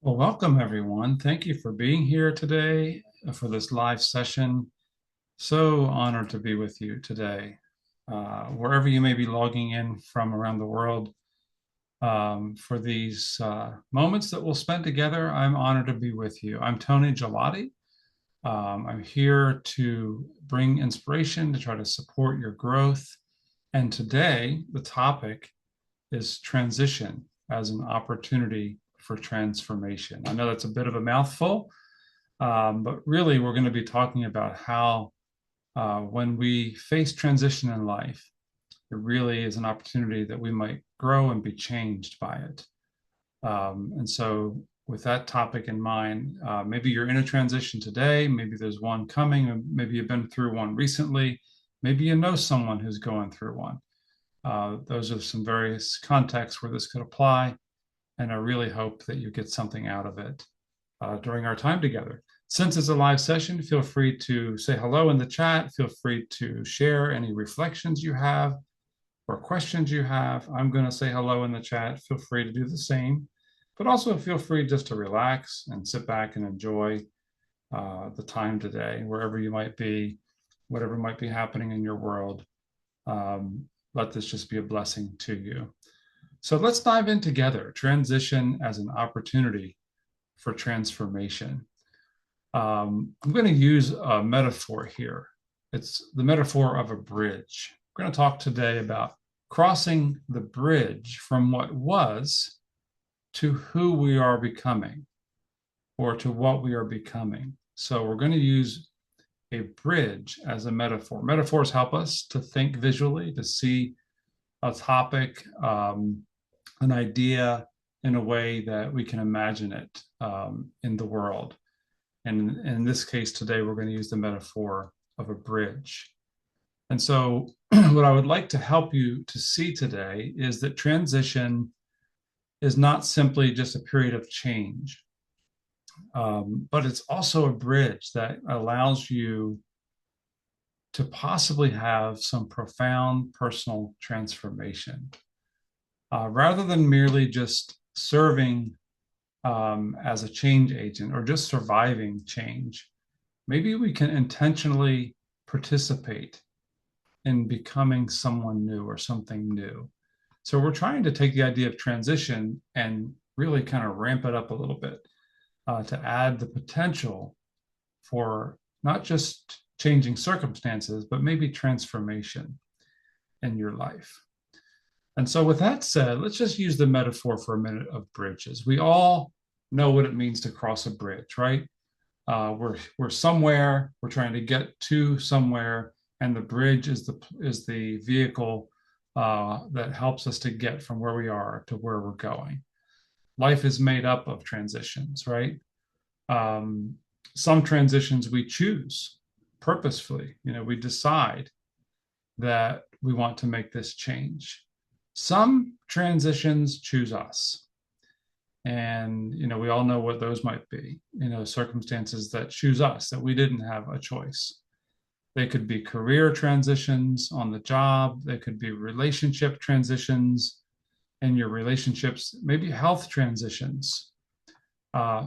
Well, welcome everyone. Thank you for being here today for this live session. So honored to be with you today. Wherever you may be logging in from around the world, for these moments that we'll spend together, I'm honored to be with you. I'm Tony Gelati. I'm here to bring inspiration to try to support your growth. And today, the topic is transition as an opportunity for transformation. I know that's a bit of a mouthful, but really we're going to be talking about how when we face transition in life, it really is an opportunity that we might grow and be changed by it. And so with that topic in mind, maybe you're in a transition today, maybe there's one coming, maybe you've been through one recently, maybe you know someone who's going through one. Those are some various contexts where this could apply, and I really hope that you get something out of it during our time together. Since it's a live session, feel free to say hello in the chat. Feel free to share any reflections you have or questions you have. I'm going to say hello in the chat. Feel free to do the same, but also feel free just to relax and sit back and enjoy the time today, wherever you might be, whatever might be happening in your world. Let this just be a blessing to you. So let's dive in together. Transition as an opportunity for transformation. I'm going to use a metaphor here. It's the metaphor of a bridge. We're going to talk today about crossing the bridge from what was to who we are becoming, or to what we are becoming. So we're going to use a bridge as a metaphor. Metaphors help us to think visually, to see a topic, an idea in a way that we can imagine it in the world. And in this case today, we're going to use the metaphor of a bridge. And so what I would like to help you to see today is that transition is not simply just a period of change, but it's also a bridge that allows you to possibly have some profound personal transformation. Rather than merely just serving as a change agent or just surviving change, maybe we can intentionally participate in becoming someone new or something new. So we're trying to take the idea of transition and really kind of ramp it up a little bit to add the potential for not just changing circumstances, but maybe transformation in your life. And so with that said, let's just use the metaphor for a minute of bridges. We all know what it means to cross a bridge, right? We're somewhere, we're trying to get to somewhere, and the bridge is the vehicle that helps us to get from where we are to where we're going. Life is made up of transitions, right? Some transitions we choose purposefully. We decide that we want to make this change. Some transitions choose us. And, we all know what those might be, circumstances that choose us, that we didn't have a choice. They could be career transitions on the job. They could be relationship transitions in your relationships, maybe health transitions,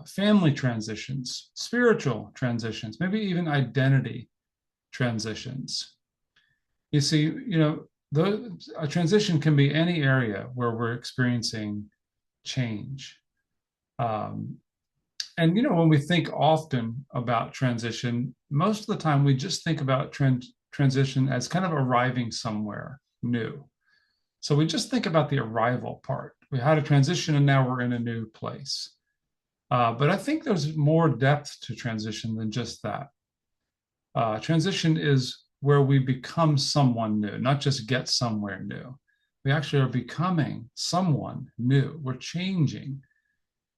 family transitions, spiritual transitions, maybe even identity transitions. You see, a transition can be any area where we're experiencing change. And when we think often about transition, most of the time we just think about transition as kind of arriving somewhere new. So we just think about the arrival part. We had a transition and now we're in a new place. But I think there's more depth to transition than just that. Transition is where we become someone new, not just get somewhere new. We actually are becoming someone new. We're changing.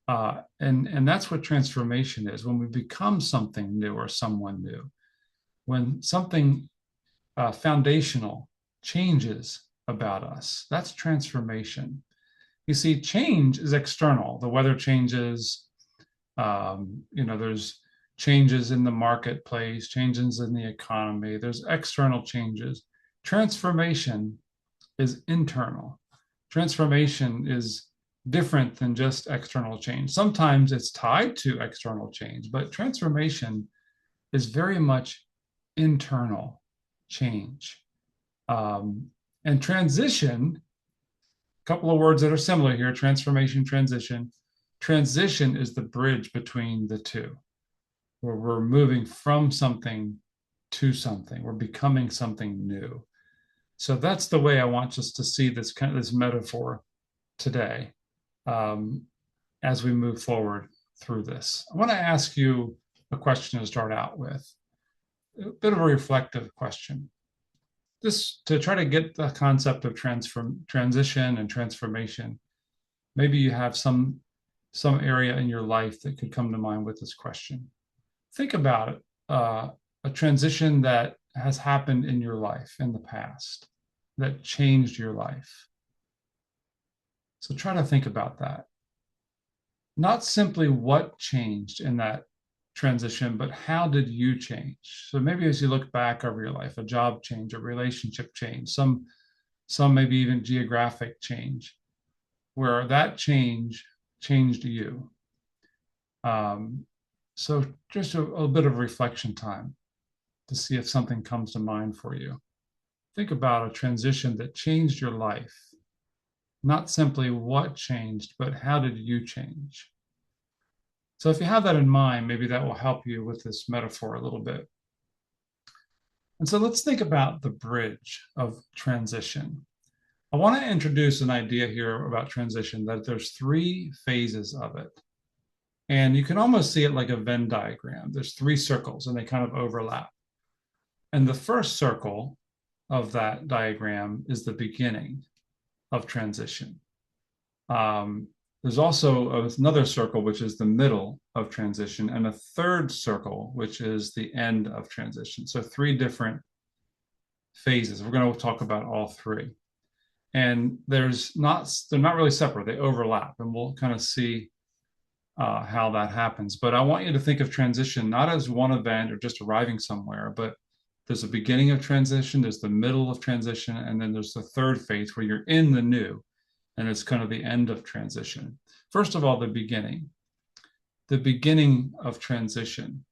And that's what transformation is, when we become something new or someone new. When something foundational changes about us, that's transformation. You see, change is external. The weather changes, there's changes in the marketplace, changes in the economy, there's external changes. Transformation is internal. Transformation is different than just external change. Sometimes it's tied to external change, but transformation is very much internal change. Um, and transition, a couple of words that are similar here: transformation, transition. Transition is the bridge between the two, where we're moving from something to something, we're becoming something new. So that's the way I want us to see this kind of this metaphor today, um, as we move forward through this. I want to ask you a question to start out with, a bit of a reflective question. This to try to get the concept of transition and transformation. Maybe you have some area in your life that could come to mind with this question. Think about it, a transition that has happened in your life in the past that changed your life. So try to think about that. Not simply what changed in that transition, but how did you change? So maybe as you look back over your life, a job change, a relationship change, some maybe even geographic change, where that change changed you. Um, so just a bit of reflection time to see if something comes to mind for you. Think about a transition that changed your life. Not simply what changed, but how did you change? So if you have that in mind, maybe that will help you with this metaphor a little bit. And so let's think about the bridge of transition. I want to introduce an idea here about transition, that there's three phases of it. And you can almost see it like a Venn diagram. There's three circles and they kind of overlap. And the first circle of that diagram is the beginning of transition. There's also another circle, which is the middle of transition, and a third circle, which is the end of transition. So three different phases. We're going to talk about all three. And they're not really separate. They overlap, and we'll kind of see how that happens. But I want you to think of transition not as one event or just arriving somewhere, but there's a beginning of transition, there's the middle of transition, and then there's the third phase where you're in the new, and it's kind of the end of transition. First of all, the beginning of transition.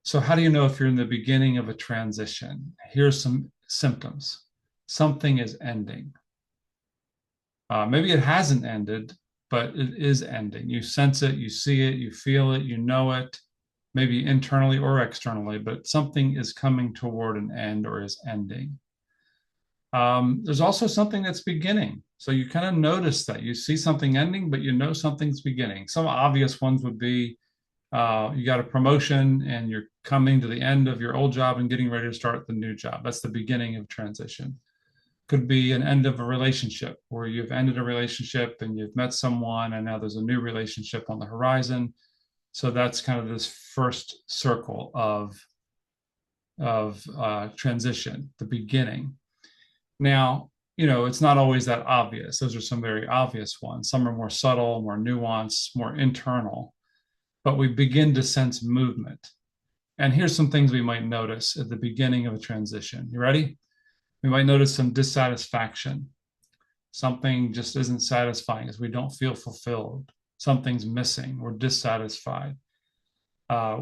So how do you know if you're in the beginning of a transition? Here's some symptoms. Something is ending. Maybe it hasn't ended, but it is ending. You sense it, you see it, you feel it, you know it, maybe internally or externally, but something is coming toward an end or is ending. There's also something that's beginning. So you kind of notice that you see something ending, but you know something's beginning. Some obvious ones would be you got a promotion and you're coming to the end of your old job and getting ready to start the new job. That's the beginning of transition. Could be an end of a relationship where you've ended a relationship and you've met someone and now there's a new relationship on the horizon. So that's kind of this first circle of transition, the beginning. Now, it's not always that obvious. Those are some very obvious ones. Some are more subtle, more nuanced, more internal, but we begin to sense movement. And here's some things we might notice at the beginning of a transition. You ready? We might notice some dissatisfaction. Something just isn't satisfying as we don't feel fulfilled. Something's missing. We're dissatisfied.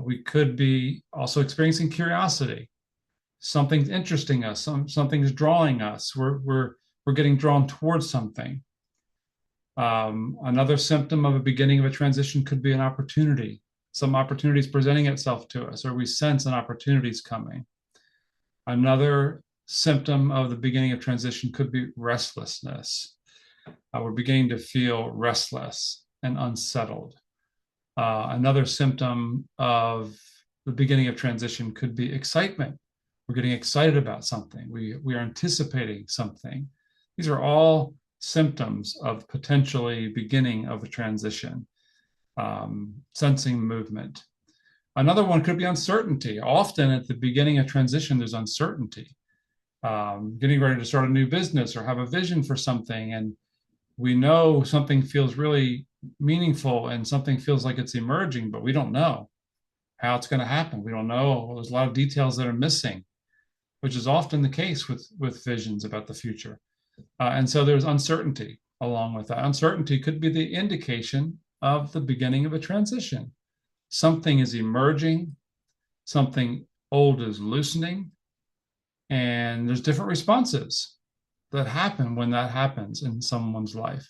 We could be also experiencing curiosity. Something's interesting us. Something's drawing us. We're getting drawn towards something. Another symptom of a beginning of a transition could be an opportunity. Some opportunity is presenting itself to us, or we sense an opportunity is coming. Another symptom of the beginning of transition could be restlessness. We're beginning to feel restless and unsettled. Another symptom of the beginning of transition could be excitement. We're getting excited about something. We are anticipating something. These are all symptoms of potentially beginning of a transition, sensing movement. Another one could be uncertainty. Often at the beginning of transition, there's uncertainty. Getting ready to start a new business or have a vision for something, and we know something feels really meaningful and something feels like it's emerging, but we don't know how it's going to happen. We don't know. There's a lot of details that are missing, which is often the case with visions about the future. And so there's uncertainty. along with that. Uncertainty could be the indication of the beginning of a transition. Something is emerging, something old is loosening, and there's different responses that happen when that happens in someone's life.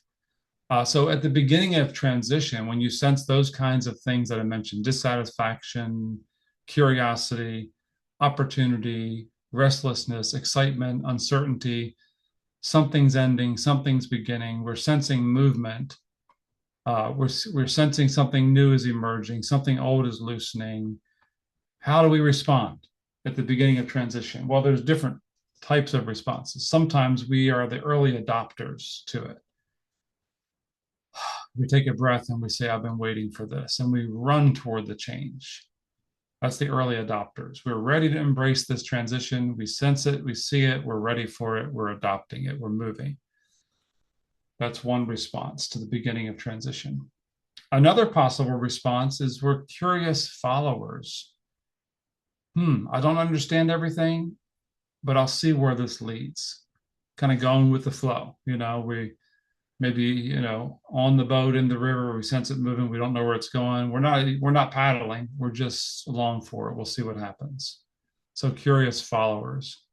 So at the beginning of transition, when you sense those kinds of things that I mentioned, dissatisfaction, curiosity, opportunity, restlessness, excitement, uncertainty, something's ending, something's beginning, we're sensing movement, we're sensing something new is emerging, something old is loosening. How do we respond at the beginning of transition? Well, there's different types of responses. Sometimes we are the early adopters to it. We take a breath and we say, I've been waiting for this, and we run toward the change. That's the early adopters. We're ready to embrace this transition. We sense it, we see it, we're ready for it, we're adopting it, we're moving. That's one response to the beginning of transition. Another possible response is we're curious followers. I don't understand everything, but I'll see where this leads. Kind of going with the flow. We maybe, on the boat in the river, we sense it moving. We don't know where it's going. We're not paddling. We're just along for it. We'll see what happens. So curious followers.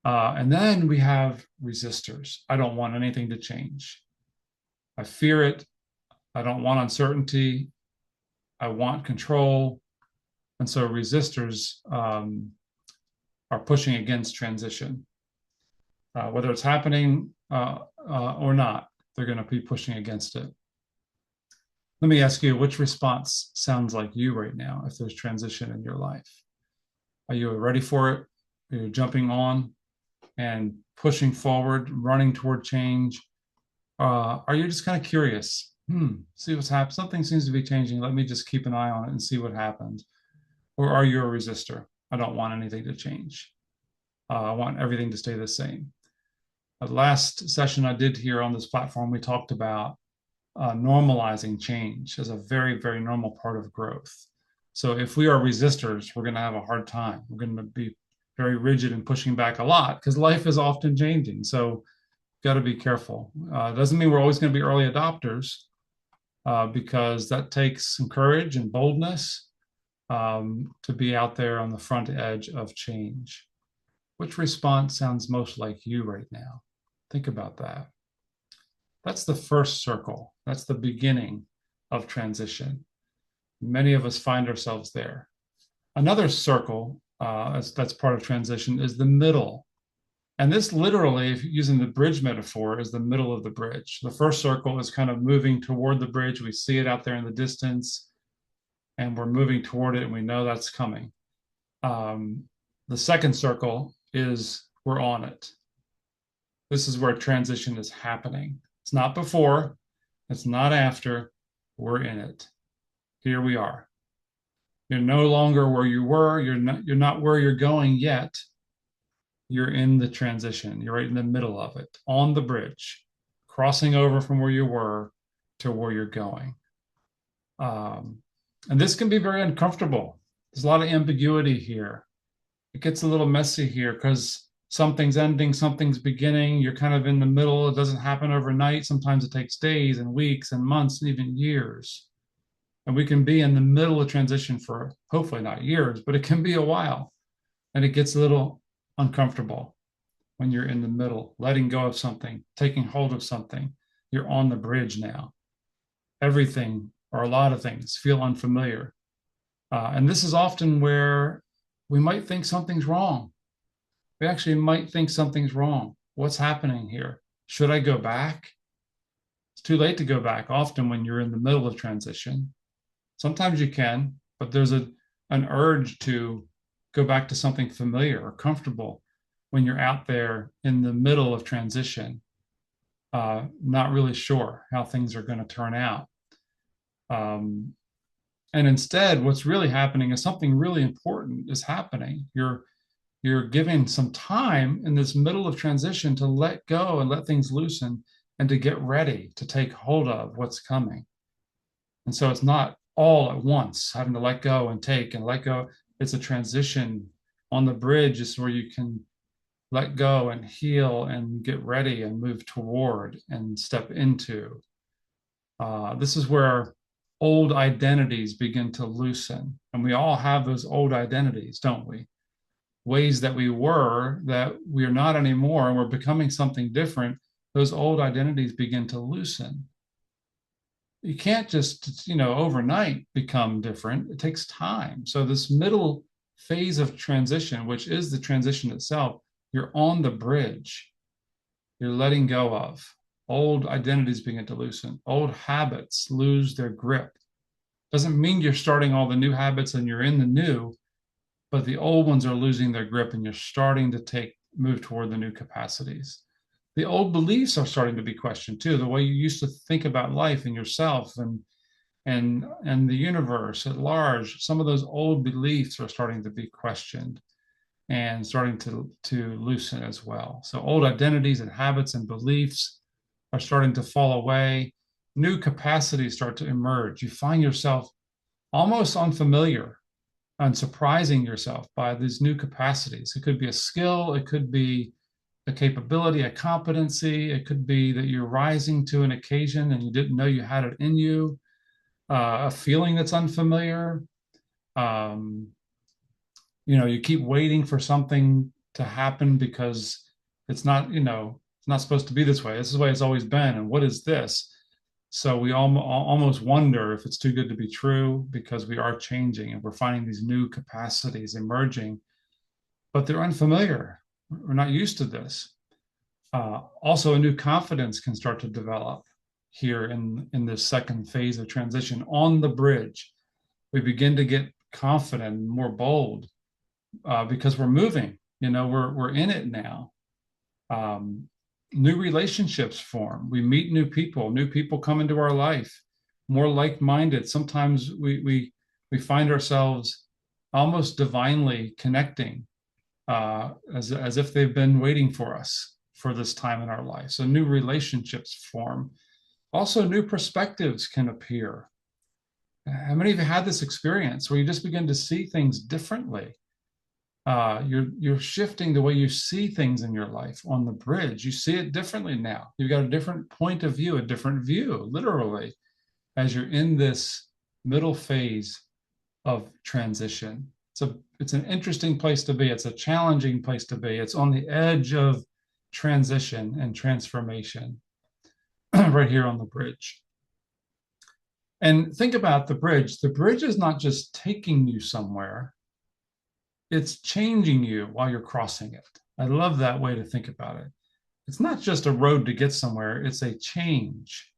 And then we have resistors. I don't want anything to change. I fear it. I don't want uncertainty. I want control. And so resistors are pushing against transition. Whether it's happening or not, they're going to be pushing against it. Let me ask you, which response sounds like you right now if there's transition in your life? Are you ready for it? Are you jumping on and pushing forward, running toward change? Are you just kind of curious? See what's happening. Something seems to be changing. Let me just keep an eye on it and see what happens. Or are you a resistor? I don't want anything to change. I want everything to stay the same. The last session I did here on this platform, we talked about normalizing change as a very, very normal part of growth. So if we are resistors, we're going to have a hard time. We're going to be very rigid and pushing back a lot because life is often changing. So got to be careful. Doesn't mean we're always going to be early adopters because that takes some courage and boldness to be out there on the front edge of change. Which response sounds most like you right now? Think about that. That's the first circle. That's the beginning of transition. Many of us find ourselves there. Another circle that's part of transition is the middle. And this literally, if using the bridge metaphor, is the middle of the bridge. The first circle is kind of moving toward the bridge. We see it out there in the distance, and we're moving toward it, and we know that's coming. The second circle is we're on it. This is where transition is happening. It's not before, it's not after, we're in it. Here we are. You're no longer where you were, you're not where you're going yet. You're in the transition. You're right in the middle of it, on the bridge, crossing over from where you were to where you're going. And this can be very uncomfortable. There's a lot of ambiguity here. It gets a little messy here because something's ending, something's beginning. You're kind of in the middle. It doesn't happen overnight. Sometimes it takes days and weeks and months and even years. And we can be in the middle of transition for hopefully not years, but it can be a while. And it gets a little uncomfortable when you're in the middle, letting go of something, taking hold of something. You're on the bridge now. Everything or a lot of things feel unfamiliar. And this is often where we might think something's wrong. We actually might think something's wrong. What's happening here? Should I go back? It's too late to go back often when you're in the middle of transition. Sometimes you can, but there's an urge to go back to something familiar or comfortable when you're out there in the middle of transition, not really sure how things are going to turn out. And instead, what's really happening is something really important is happening. You're giving some time in this middle of transition to let go and let things loosen and to get ready to take hold of what's coming. And so it's not all at once having to let go and take and let go. It's a transition on the bridge is where you can let go and heal and get ready and move toward and step into. This is where old identities begin to loosen. And we all have those old identities, don't we? Ways that we were that we are not anymore, and we're becoming something different. Those old identities begin to loosen. You can't just, overnight become different. It takes time. So this middle phase of transition, which is the transition itself, you're on the bridge. You're letting go of. Old identities begin to loosen. Old habits lose their grip. Doesn't mean you're starting all the new habits and you're in the new, but the old ones are losing their grip and you're starting to move toward the new capacities. The old beliefs are starting to be questioned too. The way you used to think about life and yourself and the universe at large, some of those old beliefs are starting to be questioned and starting to loosen as well. So old identities and habits and beliefs are starting to fall away. New capacities start to emerge. You find yourself almost unfamiliar and surprising yourself by these new capacities. It could be a skill, it could be a capability, a competency, it could be that you're rising to an occasion and you didn't know you had it in you, a feeling that's unfamiliar. Um, you keep waiting for something to happen because it's not supposed to be this way. This is the way it's always been. And what is this? So we almost wonder if it's too good to be true because we are changing and we're finding these new capacities emerging, but they're unfamiliar. We're not used to this. Also, a new confidence can start to develop here in this second phase of transition on the bridge. We begin to get confident and more bold because we're moving. We're in it now. New relationships form. We meet new people. New people come into our life, more like-minded. Sometimes we find ourselves almost divinely connecting, as if they've been waiting for us for this time in our life. So new relationships form. Also, new perspectives can appear. How many of you had this experience where you just begin to see things differently? You're shifting the way you see things in your life on the bridge. You see it differently now. You've got a different point of view, a different view, literally, as you're in this middle phase of transition. It's an interesting place to be. It's a challenging place to be. It's on the edge of transition and transformation right here on the bridge. And think about the bridge. The bridge is not just taking you somewhere, it's changing you while you're crossing it. I love that way to think about it. It's not just a road to get somewhere, it's a change.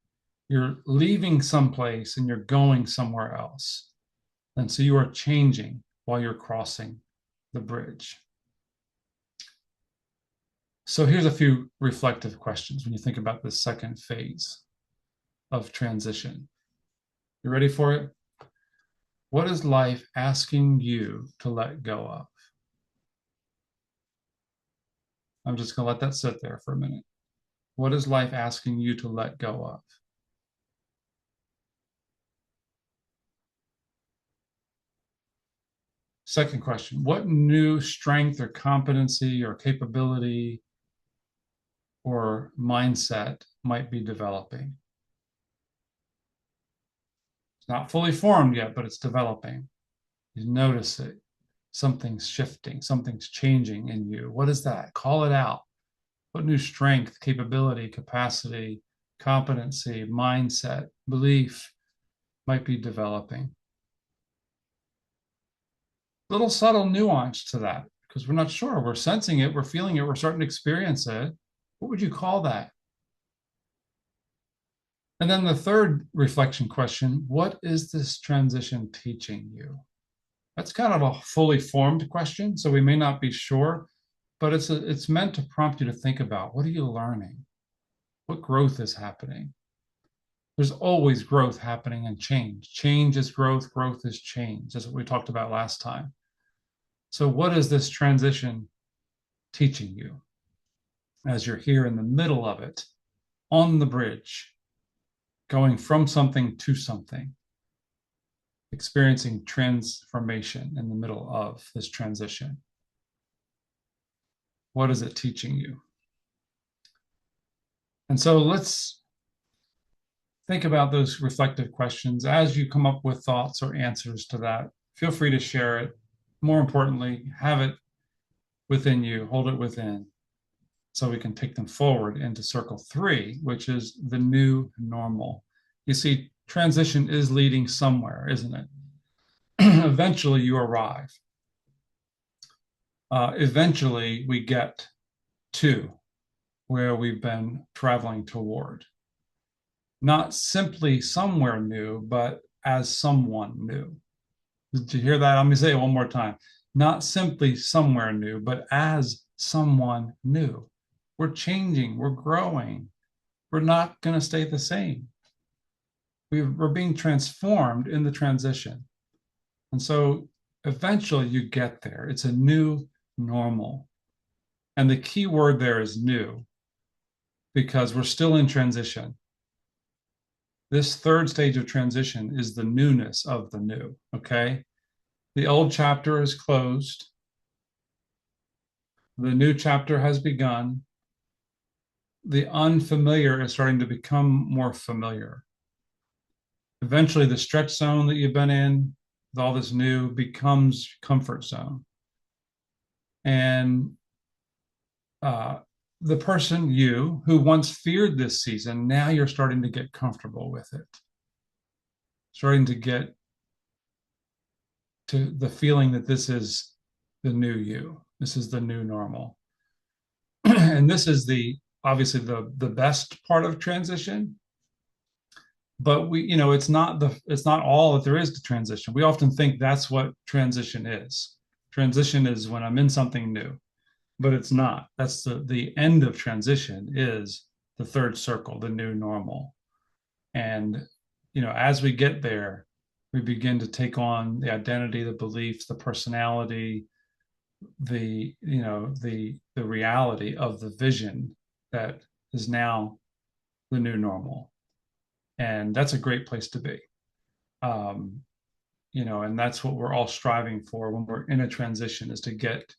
You're leaving someplace and you're going somewhere else. And so you are changing while you're crossing the bridge. So here's a few reflective questions when you think about this second phase of transition. You ready for it? What is life asking you to let go of? I'm just going to let that sit there for a minute. What is life asking you to let go of? Second question, what new strength or competency or capability or mindset might be developing? It's not fully formed yet, but it's developing. You notice it. Something's shifting, something's changing in you. What is that? Call it out. What new strength, capability, capacity, competency, mindset, belief might be developing? Little subtle nuance to that because we're not sure. We're sensing it, we're feeling it, we're starting to experience it. What would you call that? And then the third reflection question, what is this transition teaching you? That's kind of a fully formed question, so we may not be sure, but it's meant to prompt you to think about, what are you learning? What growth is happening? There's always growth happening and change. Change is growth, growth is change. That's what we talked about last time. So what is this transition teaching you as you're here in the middle of it, on the bridge, going from something to something, experiencing transformation in the middle of this transition? What is it teaching you? And so let's think about those reflective questions. As you come up with thoughts or answers to that, feel free to share it. More importantly, have it within you, hold it within, so we can take them forward into circle 3, which is the new normal. You see, transition is leading somewhere, isn't it? Eventually you arrive. Eventually we get to where we've been traveling toward. Not simply somewhere new, but as someone new. Did you hear that? Let me say it one more time. Not simply somewhere new, but as someone new. We're changing, we're growing. We're not going to stay the same. We're being transformed in the transition. And so eventually you get there. It's a new normal. And the key word there is new, because we're still in transition. This third stage of transition is the newness of the new, okay? The old chapter is closed. The new chapter has begun. The unfamiliar is starting to become more familiar. Eventually, the stretch zone that you've been in, with all this new, becomes comfort zone. And the person, you, who once feared this season, now you're starting to get comfortable with it. Starting to get to the feeling that this is the new you. This is the new normal. And this is obviously the best part of transition. But it's not all that there is to transition. We often think that's what transition is. Transition is when I'm in something new, but it's not. That's the end of transition is the third circle, the new normal. And as we get there, we begin to take on the identity, the beliefs, the personality, the reality of the vision that is now the new normal. And that's a great place to be. And that's what we're all striving for when we're in a transition, is to get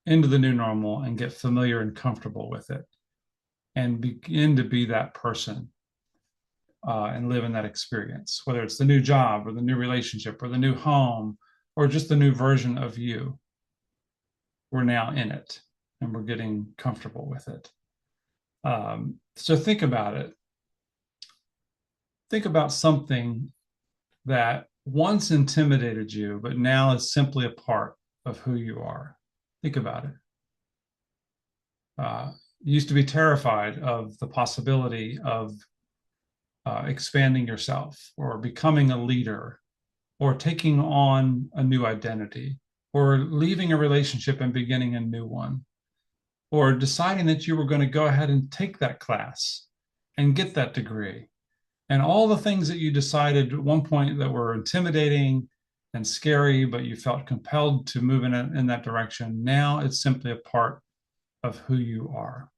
into the new normal and get familiar and comfortable with it and begin to be that person and live in that experience, whether it's the new job or the new relationship or the new home or just the new version of you. We're now in it and we're getting comfortable with it. So think about it. Think about something that once intimidated you, but now is simply a part of who you are. Think about it. You used to be terrified of the possibility of expanding yourself or becoming a leader or taking on a new identity or leaving a relationship and beginning a new one, or deciding that you were going to go ahead and take that class and get that degree. And all the things that you decided at one point that were intimidating and scary, but you felt compelled to move in that direction, now it's simply a part of who you are.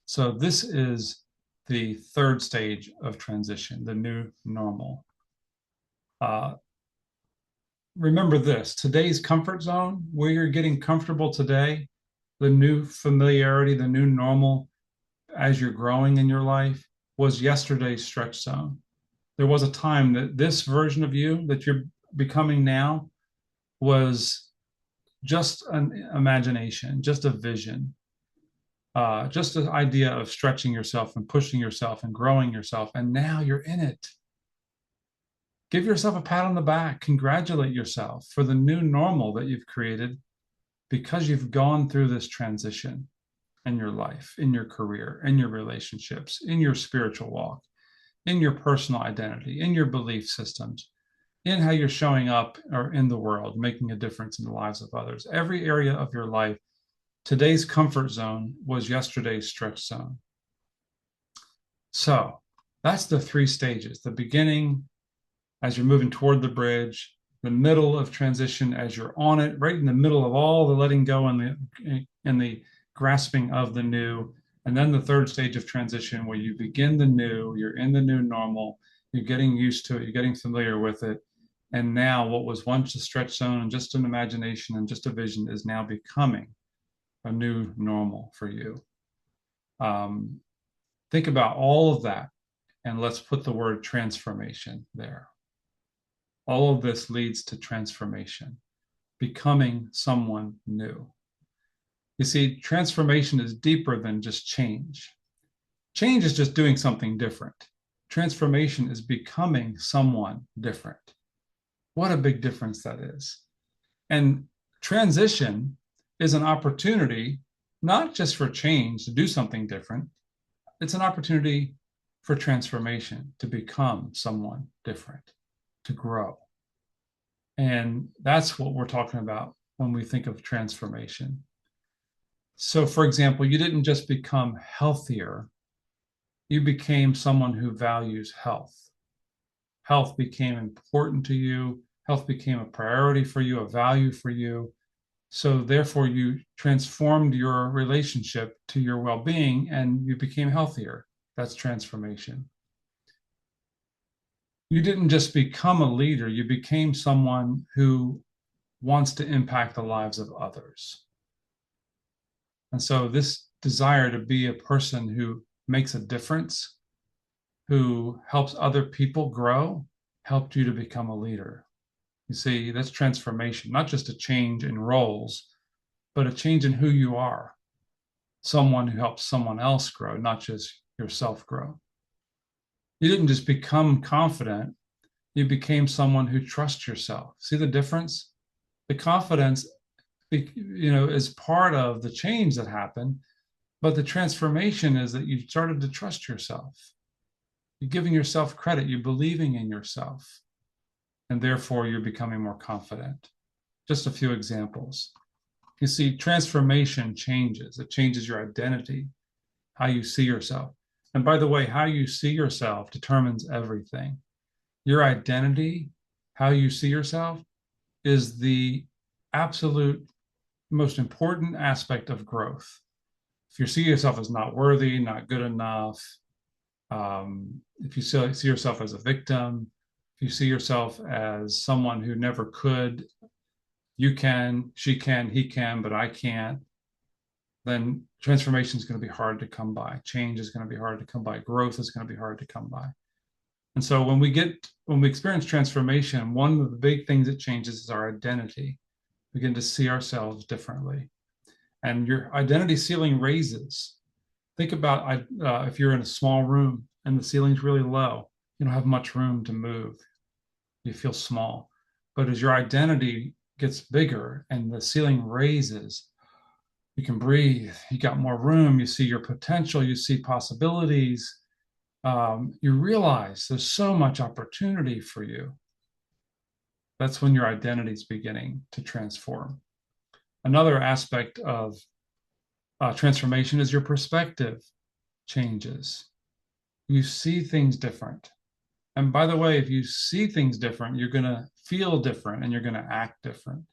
So this is the third stage of transition, the new normal. Remember this, today's comfort zone, where you're getting comfortable today, the new familiarity, the new normal as you're growing in your life, was yesterday's stretch zone. There was a time that this version of you that you're becoming now was just an imagination, just a vision, just an idea of stretching yourself and pushing yourself and growing yourself. And now you're in it. Give yourself a pat on the back. Congratulate yourself for the new normal that you've created because you've gone through this transition in your life, in your career, in your relationships, in your spiritual walk, in your personal identity, in your belief systems, in how you're showing up or in the world, making a difference in the lives of others. Every area of your life, today's comfort zone was yesterday's stretch zone. So that's the 3 stages: the beginning, as you're moving toward the bridge, the middle of transition as you're on it, right in the middle of all the letting go and the grasping of the new, and then the third stage of transition where you begin the new, you're in the new normal, you're getting used to it, you're getting familiar with it, And now what was once a stretch zone and just an imagination and just a vision is now becoming a new normal for you. Um, think about all of that, and let's put the word transformation there. All of this leads to transformation, becoming someone new. You see, transformation is deeper than just change. Change is just doing something different. Transformation is becoming someone different. What a big difference that is. And transition is an opportunity, not just for change to do something different, it's an opportunity for transformation, to become someone different, to grow. And that's what we're talking about when we think of transformation. So, for example, you didn't just become healthier, you became someone who values health. Health became important to you, health became a priority for you, a value for you. So, therefore, you transformed your relationship to your well being and you became healthier. That's transformation. You didn't just become a leader, you became someone who wants to impact the lives of others. And so, this desire to be a person who makes a difference, who helps other people grow, helped you to become a leader. You see, that's transformation, not just a change in roles, but a change in who you are. Someone who helps someone else grow, not just yourself grow. You didn't just become confident, you became someone who trusts yourself. See the difference? The confidence, is part of the change that happened, but the transformation is that you started to trust yourself. You're giving yourself credit, you're believing in yourself, and therefore you're becoming more confident. Just a few examples. You see, transformation changes. It changes your identity, how you see yourself. And by the way, how you see yourself determines everything. Your identity, how you see yourself, is the absolute most important aspect of growth. If you see yourself as not worthy, not good enough, if you see yourself as a victim, if you see yourself as someone who never could, you can, she can, he can, but I can't, then transformation is going to be hard to come by. Change is going to be hard to come by. Growth is going to be hard to come by. And so when we experience transformation, one of the big things that changes is our identity. We begin to see ourselves differently. And your identity ceiling raises. Think about if you're in a small room and the ceiling's really low, you don't have much room to move. You feel small. But as your identity gets bigger and the ceiling raises, you can breathe, you got more room, you see your potential, you see possibilities. You realize there's so much opportunity for you. That's when your identity is beginning to transform. Another aspect of transformation is your perspective changes. You see things different. And by the way, if you see things different, you're going to feel different and you're going to act different,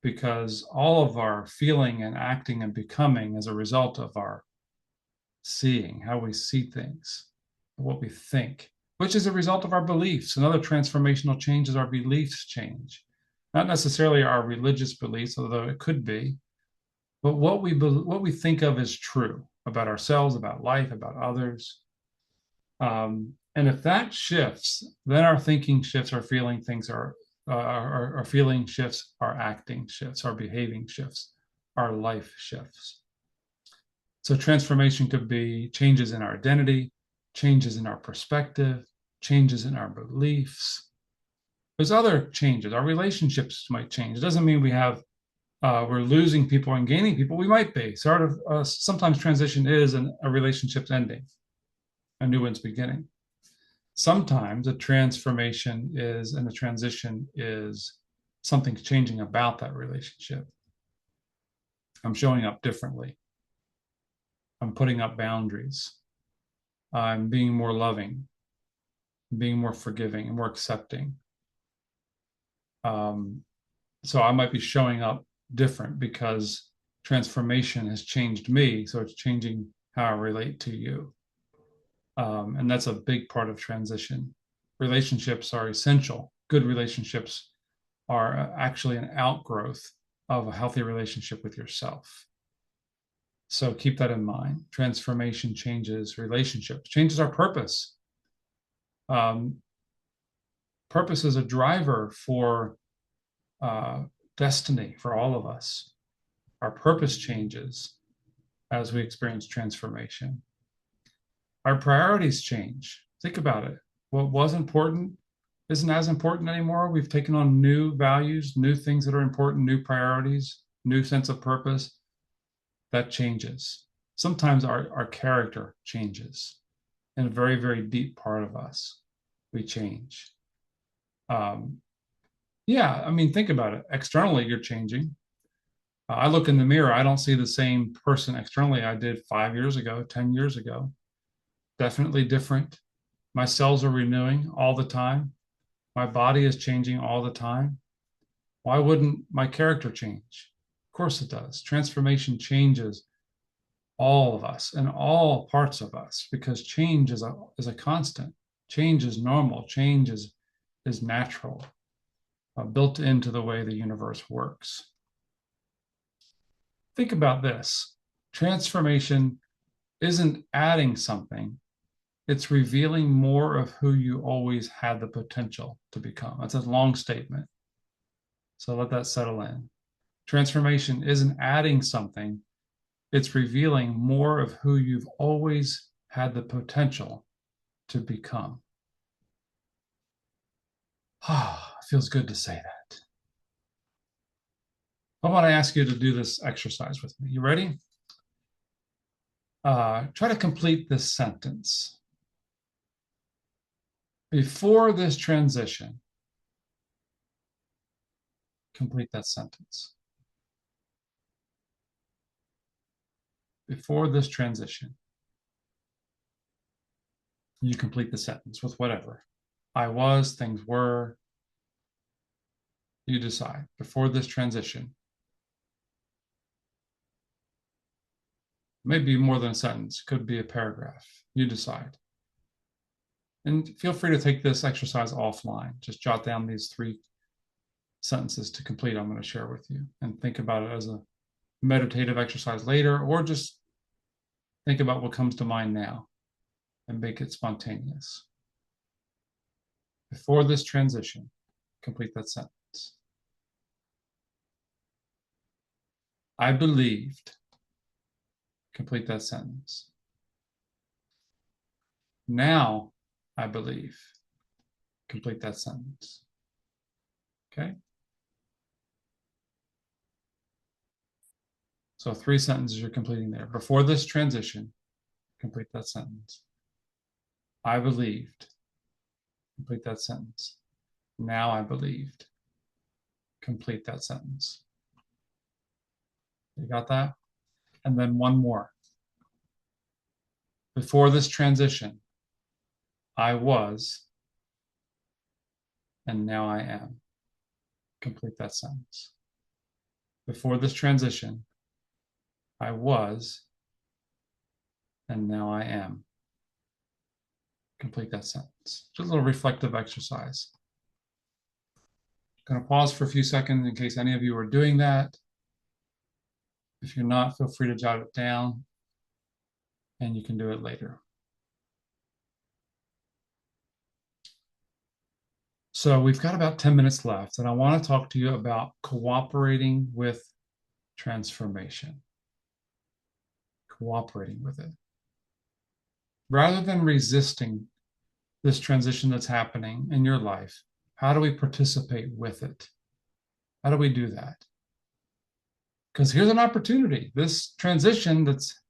because all of our feeling and acting and becoming is a result of our seeing, how we see things, what we think, which is a result of our beliefs. Another transformational change is our beliefs change. Not necessarily our religious beliefs, although it could be, but what we think of as true about ourselves, about life, about others. And if that shifts, then our thinking shifts, our feeling things are our feeling shifts, our acting shifts, our behaving shifts, our life shifts. So transformation could be changes in our identity, changes in our perspective, changes in our beliefs. There's other changes. Our relationships might change. It doesn't mean we're losing people and gaining people. We might be. Sometimes transition is a relationship's ending, a new one's beginning. Sometimes a transformation is, and a transition is something changing about that relationship. I'm showing up differently. I'm putting up boundaries. I'm being more loving, being more forgiving and more accepting. So I might be showing up different because transformation has changed me. So it's changing how I relate to you. And that's a big part of transition. Relationships are essential good relationships are actually an outgrowth of a healthy relationship with yourself. So keep that in mind. Transformation changes relationships, changes our purpose. Purpose is a driver for destiny for all of us. Our purpose changes as we experience transformation. Our priorities change. Think about it. What was important isn't as important anymore. We've taken on new values, new things that are important, new priorities, new sense of purpose. That changes. Sometimes our character changes in a very, very deep part of us. We change. Yeah, I mean, think about it. Externally, you're changing. I look in the mirror, I don't see the same person externally I did 5 years ago, 10 years ago. Definitely different. My cells are renewing all the time. My body is changing all the time. Why wouldn't my character change? Of course it does. Transformation changes all of us and all parts of us because change is a constant. Change is normal. Change is natural, built into the way the universe works. Think about this. Transformation isn't adding something. It's revealing more of who you always had the potential to become. That's a long statement. So let that settle in. Transformation isn't adding something. It's revealing more of who you've always had the potential to become. Ah, it feels good to say that. I want to ask you to do this exercise with me. You ready? Try to complete this sentence. Before this transition, complete that sentence. Before this transition, you complete the sentence with whatever. I was, things were. You decide. Before this transition. Maybe more than a sentence, could be a paragraph. You decide. And feel free to take this exercise offline. Just jot down these 3 sentences to complete I'm going to share with you and think about it as a meditative exercise later, or just think about what comes to mind now and make it spontaneous. Before this transition, complete that sentence. I believed. Complete that sentence. Now I believe. Complete that sentence. Okay? So 3 sentences you're completing there. Before this transition, complete that sentence. I believed. Complete that sentence. Now I believed. Complete that sentence. You got that? And then one more. Before this transition, I was, and now I am. Complete that sentence. Before this transition, I was, and now I am. Complete that sentence. Just a little reflective exercise. I'm going to pause for a few seconds in case any of you are doing that. If you're not, feel free to jot it down, and you can do it later. So we've got about 10 minutes left, and I want to talk to you about cooperating with transformation. Cooperating with it. Rather than resisting this transition that's happening in your life, how do we participate with it? How do we do that? Because here's an opportunity. This transition that's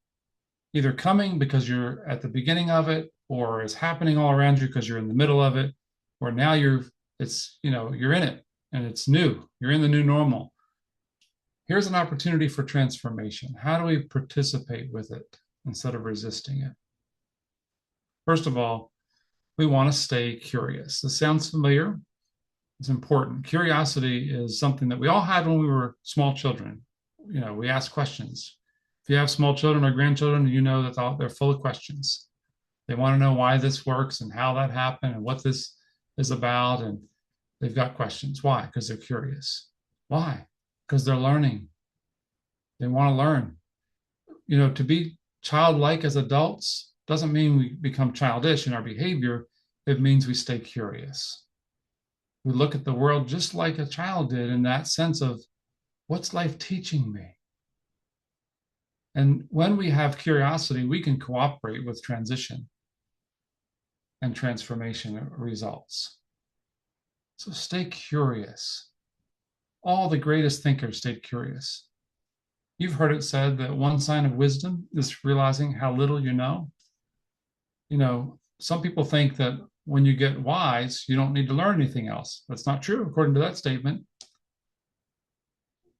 either coming because you're at the beginning of it, or is happening all around you because you're in the middle of it, or now you're in it and it's new. You're in the new normal. Here's an opportunity for transformation. How do we participate with it instead of resisting it? First of all, we want to stay curious. This sounds familiar. It's important. Curiosity is something that we all had when we were small children. We ask questions. If you have small children or grandchildren, you know that they're full of questions. They want to know why this works and how that happened and what this is about. And They've got questions. Why? Because they're curious. Why? Because they're learning. They want to learn. To be childlike as adults doesn't mean we become childish in our behavior. It means we stay curious. We look at the world just like a child did, in that sense of, what's life teaching me? And when we have curiosity, we can cooperate with transition and transformation results. So stay curious. All the greatest thinkers stayed curious. You've heard it said that one sign of wisdom is realizing how little you know. Some people think that when you get wise, you don't need to learn anything else. That's not true. According to that statement,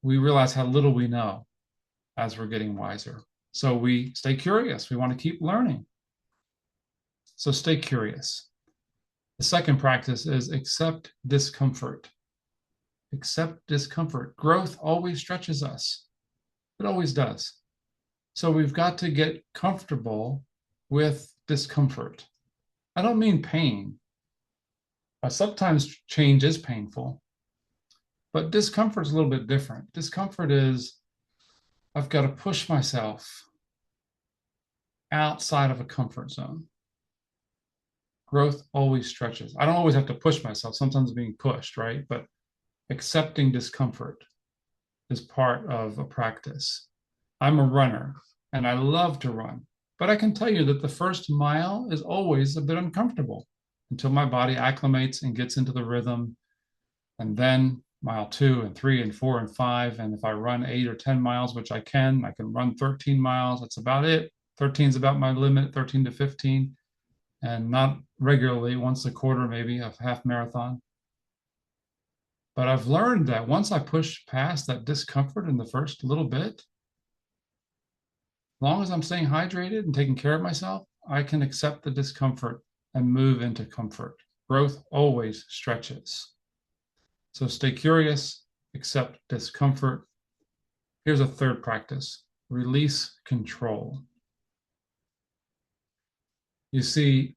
we realize how little we know as we're getting wiser. So we stay curious. We want to keep learning. So stay curious. The second practice is accept discomfort. Accept discomfort. Growth always stretches us. It always does. So we've got to get comfortable with discomfort. I don't mean pain. Sometimes change is painful, but discomfort is a little bit different. Discomfort is, I've got to push myself outside of a comfort zone. Growth always stretches. I don't always have to push myself. Sometimes being pushed, right? But accepting discomfort is part of a practice. I'm a runner and I love to run, but I can tell you that the first mile is always a bit uncomfortable until my body acclimates and gets into the rhythm. And then mile 2 and 3 and 4 and 5. And if I run 8 or 10 miles, which I can run 13 miles. That's about it. 13 is about my limit, 13 to 15. And not regularly, once a quarter, maybe a half marathon. But I've learned that once I push past that discomfort in the first little bit, as long as I'm staying hydrated and taking care of myself, I can accept the discomfort and move into comfort. Growth always stretches. So stay curious, accept discomfort. Here's a third practice: release control. You see,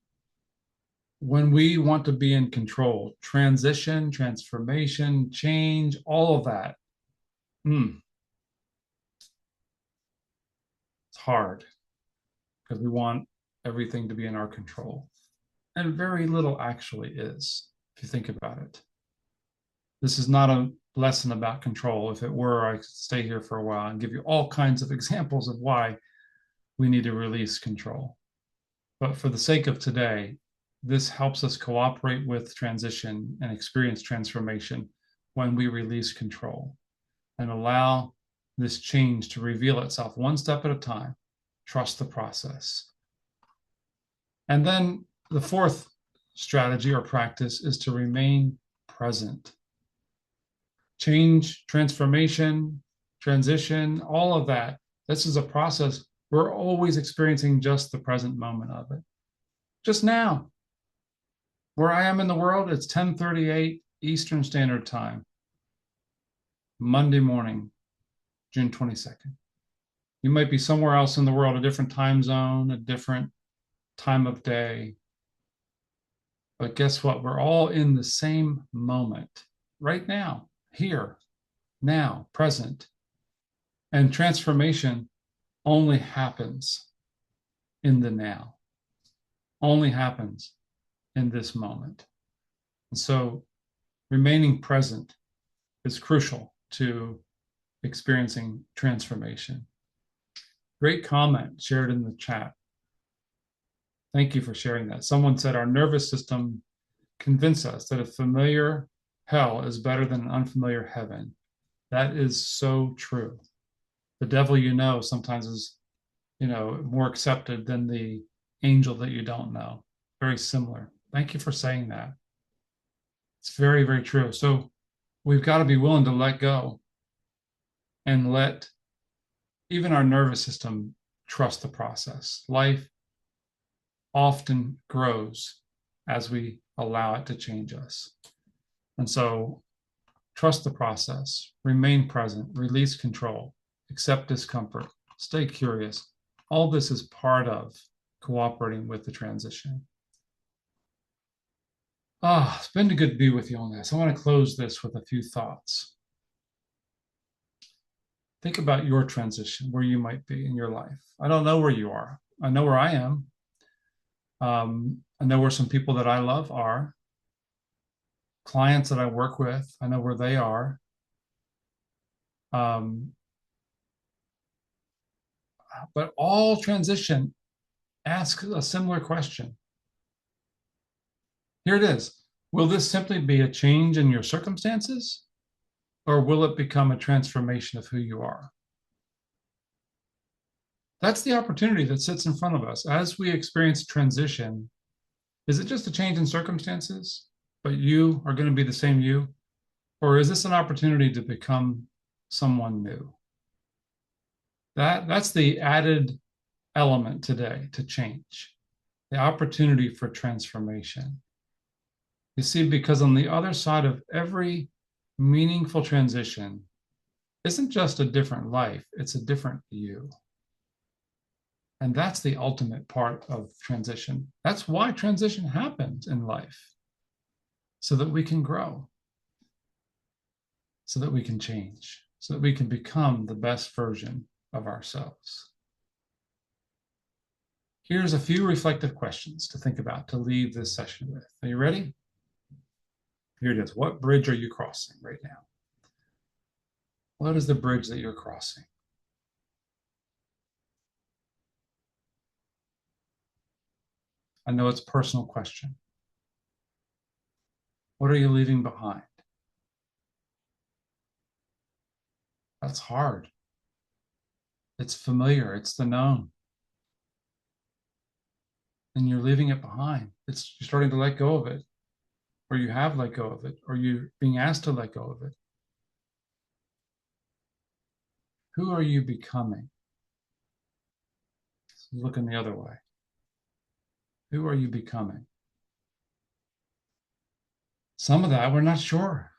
when we want to be in control, transition, transformation, change, all of that, it's hard because we want everything to be in our control. And very little actually is, if you think about it. This is not a lesson about control. If it were, I could stay here for a while and give you all kinds of examples of why we need to release control. But for the sake of today, this helps us cooperate with transition and experience transformation when we release control and allow this change to reveal itself one step at a time. Trust the process. And then the fourth strategy or practice is to remain present. Change, transformation, transition, all of that. This is a process. We're always experiencing just the present moment of it. Just now, where I am in the world, it's 10:38 Eastern Standard Time, Monday morning, June 22nd. You might be somewhere else in the world, a different time zone, a different time of day. But guess what? We're all in the same moment right now, here, now, present. And transformation only happens in the now, only happens in this moment. And so remaining present is crucial to experiencing transformation. Great comment shared in the chat. Thank you for sharing that. Someone said our nervous system convinces us that a familiar hell is better than an unfamiliar heaven. That is so true. The devil you know sometimes is, more accepted than the angel that you don't know. Very similar. Thank you for saying that. It's very, very true. So we've got to be willing to let go and let even our nervous system trust the process. Life often grows as we allow it to change us. And so trust the process, remain present, release control, accept discomfort, stay curious. All this is part of cooperating with the transition. It's been good to be with you on this. I want to close this with a few thoughts. Think about your transition, where you might be in your life. I don't know where you are. I know where I am. I know where some people that I love are. Clients that I work with, I know where they are. Um, but all transition asks a similar question. Here it is. Will this simply be a change in your circumstances, or will it become a transformation of who you are? That's the opportunity that sits in front of us. As we experience transition, is it just a change in circumstances, but you are going to be the same you? Or is this an opportunity to become someone new? That's the added element today to change, the opportunity for transformation. You see, because on the other side of every meaningful transition isn't just a different life, it's a different you. And that's the ultimate part of transition. That's why transition happens in life, so that we can grow, so that we can change, so that we can become the best version of ourselves. Here's a few reflective questions to think about to leave this session with. Are you ready? Here it is. What bridge are you crossing right now? What is the bridge that you're crossing? I know it's a personal question. What are you leaving behind? That's hard. It's familiar. It's the known. And you're leaving it behind. You're starting to let go of it, or you have let go of it, or you're being asked to let go of it. Who are you becoming? Looking the other way. Who are you becoming? Some of that we're not sure.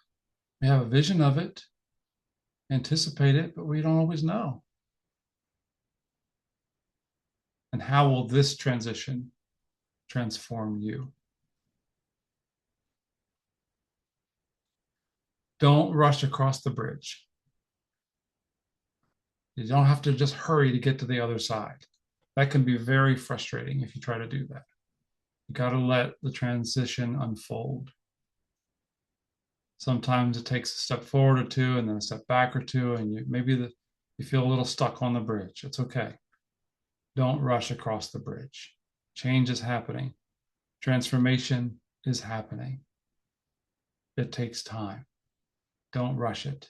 We have a vision of it, anticipate it, but we don't always know. And how will this transition transform you? Don't rush across the bridge. You don't have to just hurry to get to the other side. That can be very frustrating if you try to do that. You got to let the transition unfold. Sometimes it takes a step forward or two and then a step back or two, and you feel a little stuck on the bridge. It's okay. Don't rush across the bridge. Change is happening. Transformation is happening. It takes time. Don't rush it.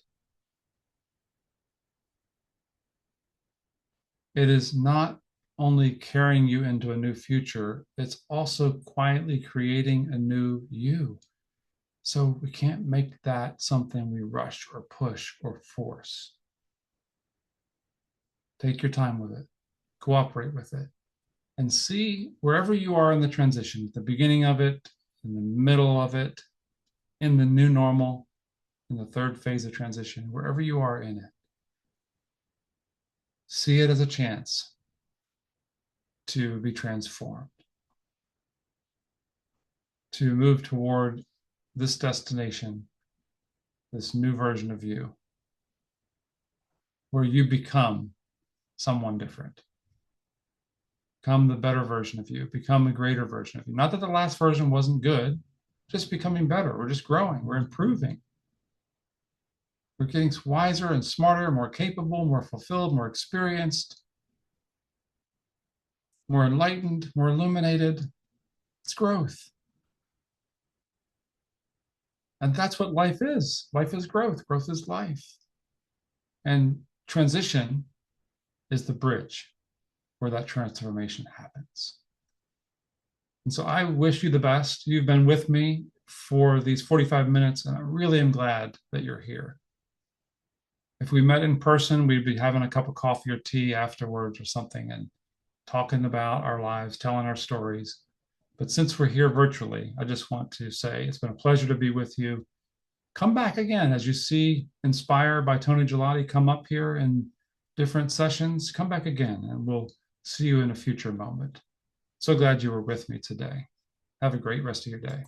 It is not only carrying you into a new future, it's also quietly creating a new you. So we can't make that something we rush or push or force. Take your time with it, cooperate with it, and see wherever you are in the transition, the beginning of it, in the middle of it, in the new normal, in the third phase of transition, wherever you are in it. See it as a chance to be transformed, to move toward this destination, this new version of you, where you become someone different. Become the better version of you, become a greater version of you. Not that the last version wasn't good, just becoming better. We're just growing, we're improving. We're getting wiser and smarter, more capable, more fulfilled, more experienced, more enlightened, more illuminated. It's growth. And that's what life is. Life is growth. Growth is life. And transition is the bridge where that transformation happens. And so I wish you the best. You've been with me for these 45 minutes, and I really am glad that you're here. If we met in person, we'd be having a cup of coffee or tea afterwards or something and talking about our lives, telling our stories. But since we're here virtually, I just want to say it's been a pleasure to be with you. Come back again as you see Inspire by Tony Gelati come up here in different sessions. Come back again and we'll see you in a future moment. So glad you were with me today. Have a great rest of your day.